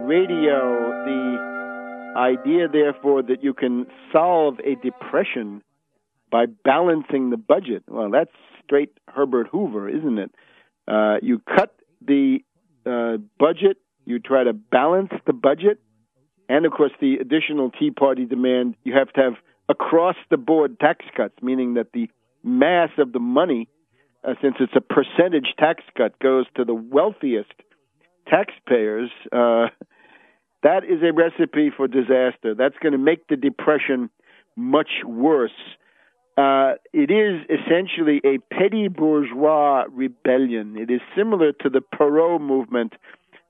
radio, the idea, therefore, that you can solve a depression by balancing the budget. Well, that's straight Herbert Hoover, isn't it? You cut the budget, you try to balance the budget, and, of course, the additional Tea Party demand, you have to have across-the-board tax cuts, meaning that the mass of the money, since it's a percentage tax cut, goes to the wealthiest taxpayers. That is a recipe for disaster. That's going to make the Depression much worse. It is essentially a petty bourgeois rebellion. It is similar to the Perot movement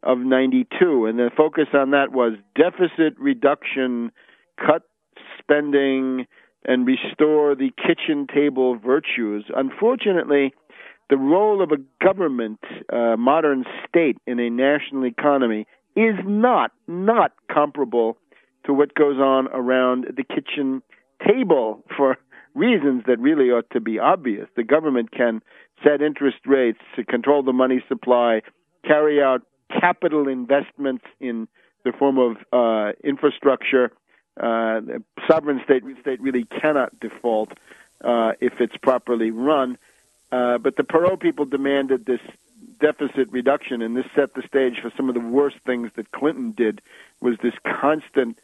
of 92, and the focus on that was deficit reduction, cut spending, and restore the kitchen table virtues. Unfortunately, the role of a government, modern state in a national economy is not comparable to what goes on around the kitchen table for reasons that really ought to be obvious. The government can set interest rates to control the money supply, carry out capital investments in the form of infrastructure. Sovereign state really cannot default if it's properly run. But the Perot people demanded this deficit reduction, and this set the stage for some of the worst things that Clinton did, was this constant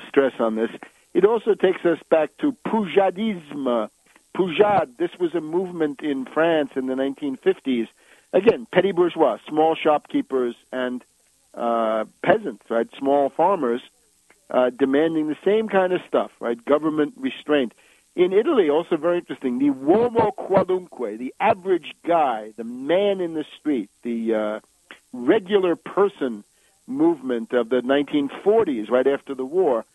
stress on this. It also takes us back to Poujadisme. Poujade, this was a movement in France in the 1950s. Again, petty bourgeois, small shopkeepers and peasants, right, small farmers, demanding the same kind of stuff, right, government restraint. In Italy, also very interesting, the uomo qualunque, the average guy, the man in the street, the regular person movement of the 1940s, right after the war.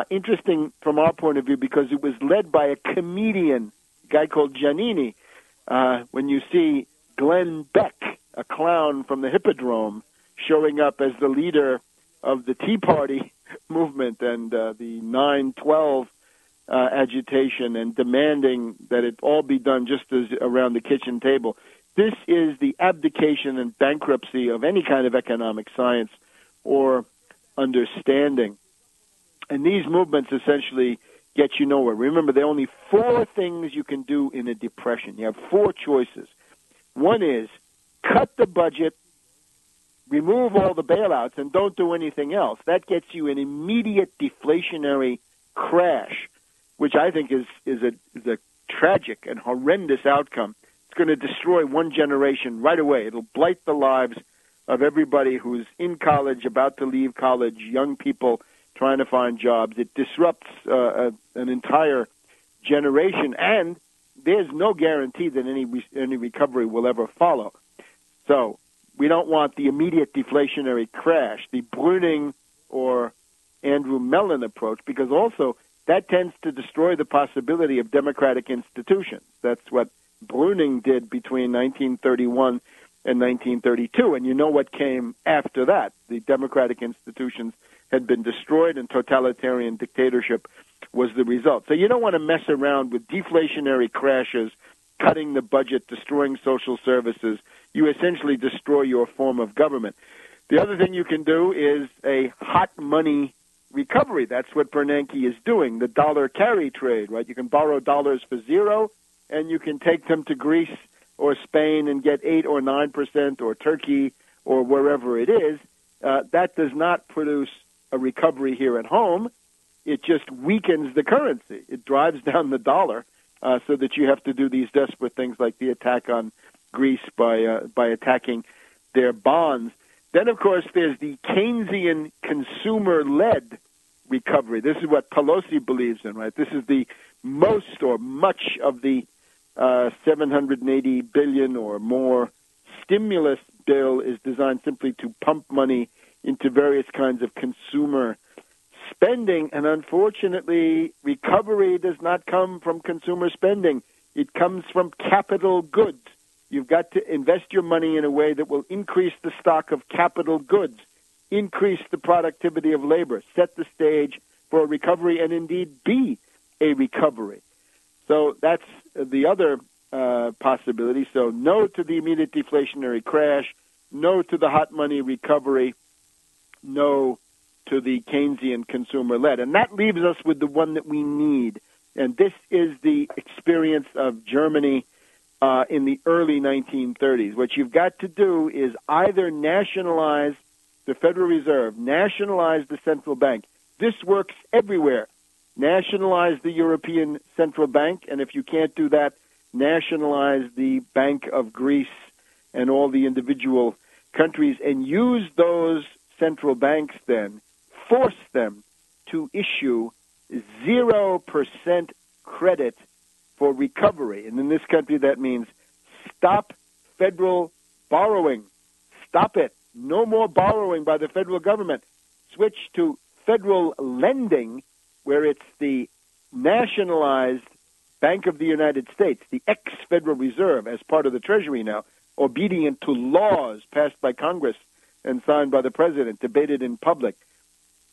Interesting from our point of view because it was led by a comedian, a guy called Giannini. When you see Glenn Beck, a clown from the Hippodrome, showing up as the leader of the Tea Party movement and the 9/12 agitation and demanding that it all be done just as around the kitchen table. This is the abdication and bankruptcy of any kind of economic science or understanding. And these movements essentially get you nowhere. Remember, there are only four things you can do in a depression. You have four choices. One is cut the budget, remove all the bailouts, and don't do anything else. That gets you an immediate deflationary crash, which I think is a tragic and horrendous outcome. It's going to destroy one generation right away. It'll blight the lives of everybody who's in college, about to leave college, young people trying to find jobs. It disrupts an entire generation, and there's no guarantee that any recovery will ever follow. So we don't want the immediate deflationary crash, the Bruning or Andrew Mellon approach, because also that tends to destroy the possibility of democratic institutions. That's what Bruning did between 1931 and 1932, and you know what came after that. The democratic institutions had been destroyed, and totalitarian dictatorship was the result. So you don't want to mess around with deflationary crashes, cutting the budget, destroying social services. You essentially destroy your form of government. The other thing you can do is a hot money recovery. That's what Bernanke is doing, the dollar carry trade, right? You can borrow dollars for zero, and you can take them to Greece or Spain and get 8 or 9%, or Turkey or wherever it is. That does not produce a recovery here at home. It just weakens the currency. It drives down the dollar so that you have to do these desperate things like the attack on Greece by attacking their bonds. Then, of course, there's the Keynesian consumer-led recovery. This is what Pelosi believes in, right? This is the most or much of the $780 billion or more stimulus bill is designed simply to pump money into various kinds of consumer spending. And unfortunately, recovery does not come from consumer spending. It comes from capital goods. You've got to invest your money in a way that will increase the stock of capital goods, increase the productivity of labor, set the stage for a recovery, and indeed be a recovery. So that's the other possibility. So no to the immediate deflationary crash, no to the hot money recovery. no to the Keynesian consumer-led. And that leaves us with the one that we need. And this is the experience of Germany in the early 1930s. What you've got to do is either nationalize the Federal Reserve, nationalize the central bank. This works everywhere. Nationalize the European Central Bank, and if you can't do that, nationalize the Bank of Greece and all the individual countries, and use those central banks then, force them to issue 0% credit for recovery. And in this country, that means stop federal borrowing. Stop it. No more borrowing by the federal government. Switch to federal lending, where it's the nationalized Bank of the United States, the ex-Federal Reserve, as part of the Treasury now, obedient to laws passed by Congress and signed by the President, debated in public.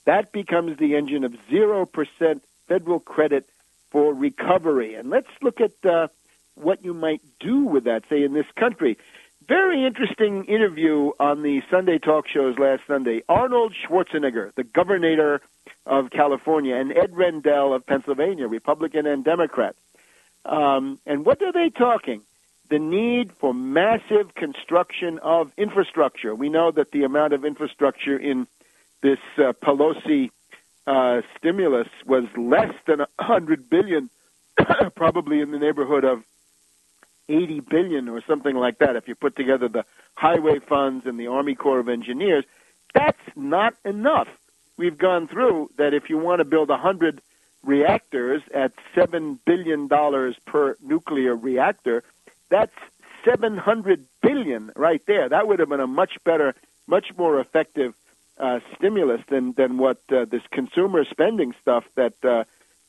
That becomes the engine of 0% federal credit for recovery. And let's look at what you might do with that, say, in this country. Very interesting interview on the Sunday talk shows last Sunday. Arnold Schwarzenegger, the governor of California, and Ed Rendell of Pennsylvania, Republican and Democrat. And what are they talking? The need for massive construction of infrastructure. We know that the amount of infrastructure in this Pelosi stimulus was less than $100 billion, probably in the neighborhood of $80 billion or something like that. If you put together the highway funds and the Army Corps of Engineers, that's not enough. We've gone through that if you want to build 100 reactors at $7 billion per nuclear reactor, that's $700 billion right there. That would have been a much better, much more effective stimulus than what this consumer spending stuff that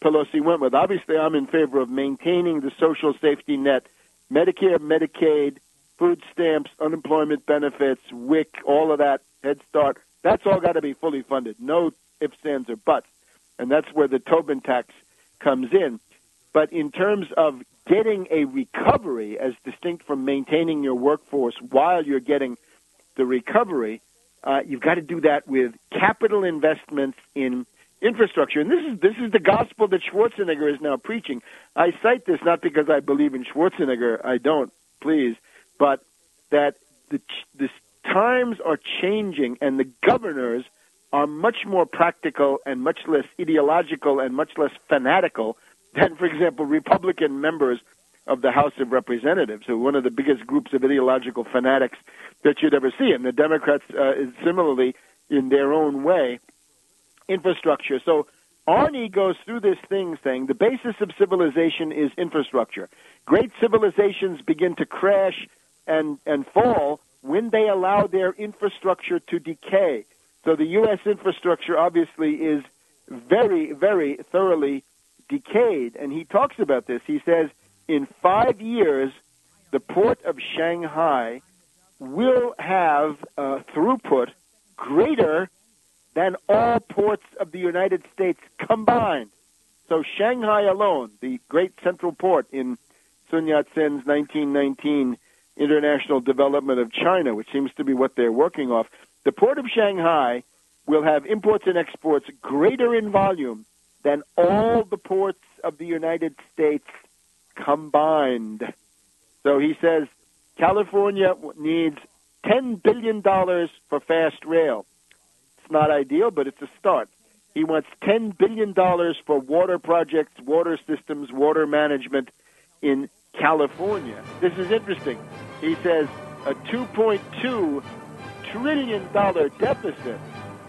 Pelosi went with. Obviously, I'm in favor of maintaining the social safety net, Medicare, Medicaid, food stamps, unemployment benefits, WIC, all of that, Head Start. That's all got to be fully funded. No ifs, ands, or buts. And that's where the Tobin tax comes in. But in terms of getting a recovery, as distinct from maintaining your workforce while you're getting the recovery, you've got to do that with capital investments in infrastructure. And this is the gospel that Schwarzenegger is now preaching. I cite this not because I believe in Schwarzenegger. I don't, please. But that the times are changing, and the governors are much more practical and much less ideological and much less fanatical than, for example, Republican members of the House of Representatives, who are one of the biggest groups of ideological fanatics that you'd ever see. And the Democrats, similarly, in their own way, infrastructure. So Arnie goes through this thing saying the basis of civilization is infrastructure. Great civilizations begin to crash and fall when they allow their infrastructure to decay. So the U.S. infrastructure obviously is very, very thoroughly decayed. And he talks about this. He says, in 5 years, the port of Shanghai will have throughput greater than all ports of the United States combined. So Shanghai alone, the great central port in Sun Yat-sen's 1919 International Development of China, which seems to be what they're working off, the port of Shanghai will have imports and exports greater in volume than all the ports of the United States combined. So he says California needs $10 billion for fast rail. It's not ideal, but it's a start. He wants $10 billion for water projects, water systems, water management in California. This is interesting. He says a $2.2 trillion deficit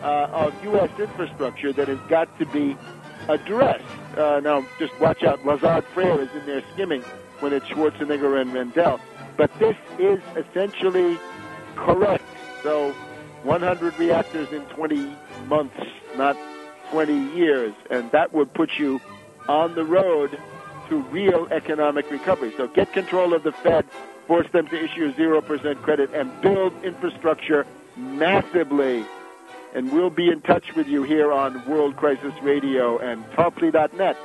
of U.S. infrastructure that has got to be addressed. Now, just watch out. Lazard Frere is in there skimming when it's Schwarzenegger and Rendell. But this is essentially correct. So 100 reactors in 20 months, not 20 years. And that would put you on the road to real economic recovery. So get control of the Fed, force them to issue 0% credit, and build infrastructure massively. And we'll be in touch with you here on World Crisis Radio and Tarpley.net.